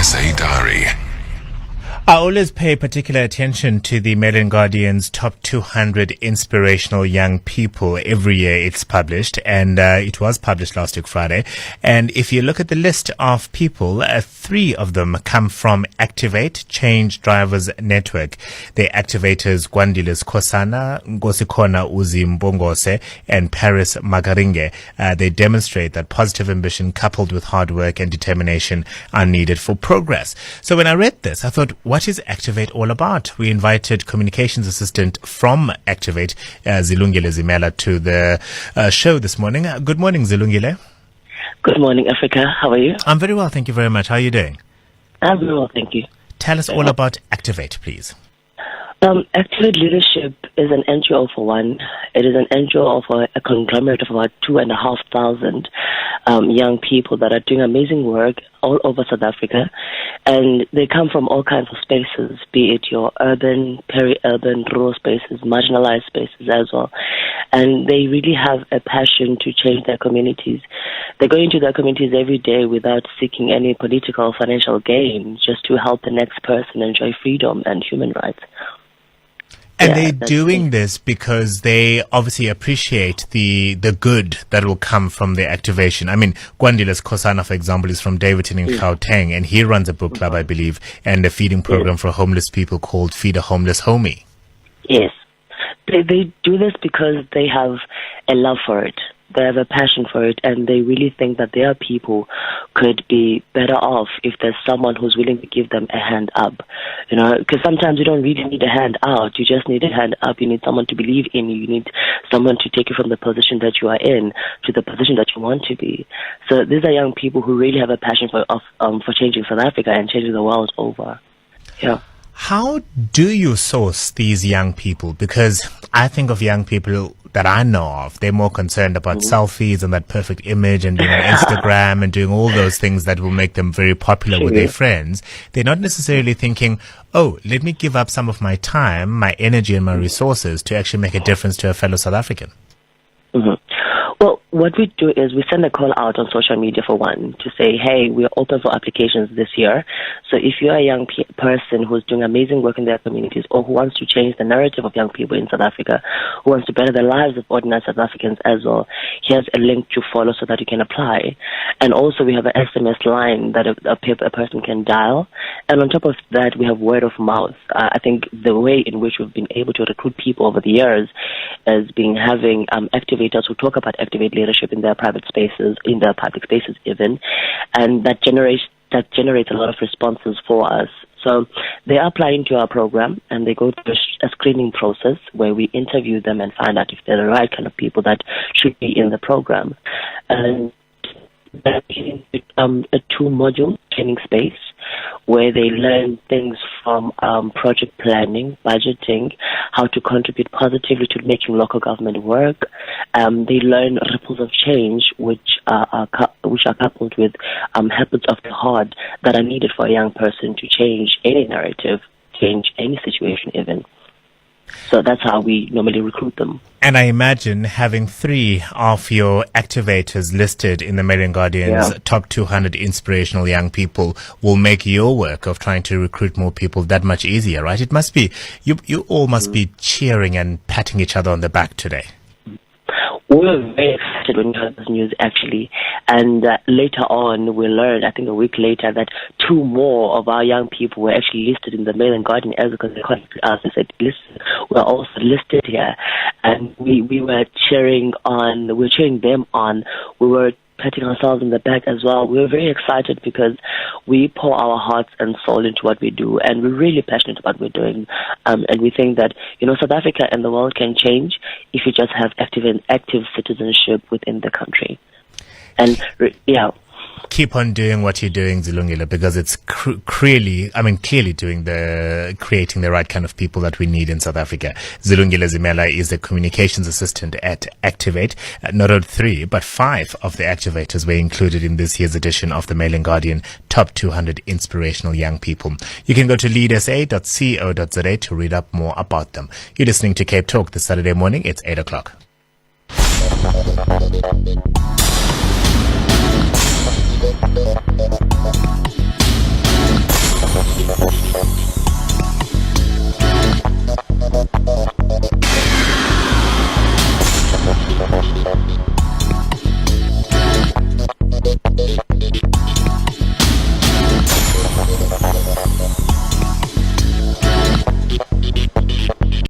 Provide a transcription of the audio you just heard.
SA Diary. I always pay particular attention to the Melane Guardian's top 200 inspirational young people. Every year it's published, and it was published last week Friday. And if you look at the list of people, 3 of them come from Activate, Change Drivers Network. The Activators Zilungile Zimela, Ngosikhona Uzimbongose, and Paris Magaringe. They demonstrate that positive ambition coupled with hard work and determination are needed for progress. So when I read this, I thought, what is Activate all about? We invited communications assistant from Activate, Zilungile Zimela, to the show this morning. Good morning, Zilungile. Good morning, Africa. How are you? I'm very well, thank you very much. How are you doing? I'm very well, thank you. Tell us all about Activate, please. Activate Leadership is an NGO for one. It is an NGO of a conglomerate of about 2,500 young people that are doing amazing work all over South Africa. And they come from all kinds of spaces, be it your urban, peri-urban, rural spaces, marginalized spaces as well. And they really have a passion to change their communities. They go into their communities every day without seeking any political or financial gain, just to help the next person enjoy freedom and human rights. And they're doing this because they obviously appreciate the good that will come from their activation. I mean, Gwandile's Kosana, for example, is from Davidson in Gauteng, and he runs a book club, I believe, and a feeding program for homeless people called Feed a Homeless Homie. Yes. They do this because they have a love for it. They have a passion for it, and they really think that their people could be better off if there's someone who's willing to give them a hand up. You know, because sometimes you don't really need a hand out. You just need a hand up. You need someone to believe in you. You need someone to take you from the position that you are in to the position that you want to be. So these are young people who really have a passion for changing South Africa and changing the world over. Yeah. How do you source these young people? Because I think of young people that I know of, they're more concerned about selfies and that perfect image and being on Instagram and doing all those things that will make them very popular with their friends. They're not necessarily thinking, oh, let me give up some of my time, my energy and my resources to actually make a difference to a fellow South African. Well, what we do is we send a call out on social media for one to say, hey, we are open for applications this year. So if you're a young person who's doing amazing work in their communities or who wants to change the narrative of young people in South Africa, who wants to better the lives of ordinary South Africans as well, here's a link to follow so that you can apply. And also we have an SMS line that a person can dial. And on top of that, we have word of mouth. I think the way in which we've been able to recruit people over the years has been having activators who talk about activate leadership in their private spaces, in their public spaces even, and that generates a lot of responses for us. So they apply into our program and they go through a screening process where we interview them and find out if they're the right kind of people that should be in the program. And that is a 2-module training space where they learn things from project planning, budgeting, how to contribute positively to making local government work. They learn ripples of change, which are coupled with habits of the heart that are needed for a young person to change any narrative, change any situation even. So that's how we normally recruit them. And I imagine having 3 of your activators listed in the Melane Guardian's top 200 inspirational young people will make your work of trying to recruit more people that much easier, right? It must be, you all must be cheering and patting each other on the back today. We were very excited when we heard this news, actually. And later on, we learned, I think a week later, that 2 more of our young people were actually listed in the Melane Guardian as because they contacted us and said, listen, we're also listed here. And we were cheering them on. We were patting ourselves in the back as well. We were very excited because we pour our hearts and soul into what we do, and we're really passionate about what we're doing. And we think that, South Africa and the world can change if you just have active citizenship within the country. And keep on doing what you're doing, Zilungile, because it's clearly creating the right kind of people that we need in South Africa. Zilungile Zimela is the communications assistant at Activate. Not only 3, but 5 of the activators were included in this year's edition of the Melane Guardian Top 200 Inspirational Young People. You can go to leadsa.co.za to read up more about them. You're listening to Cape Talk this Saturday morning. It's 8 o'clock.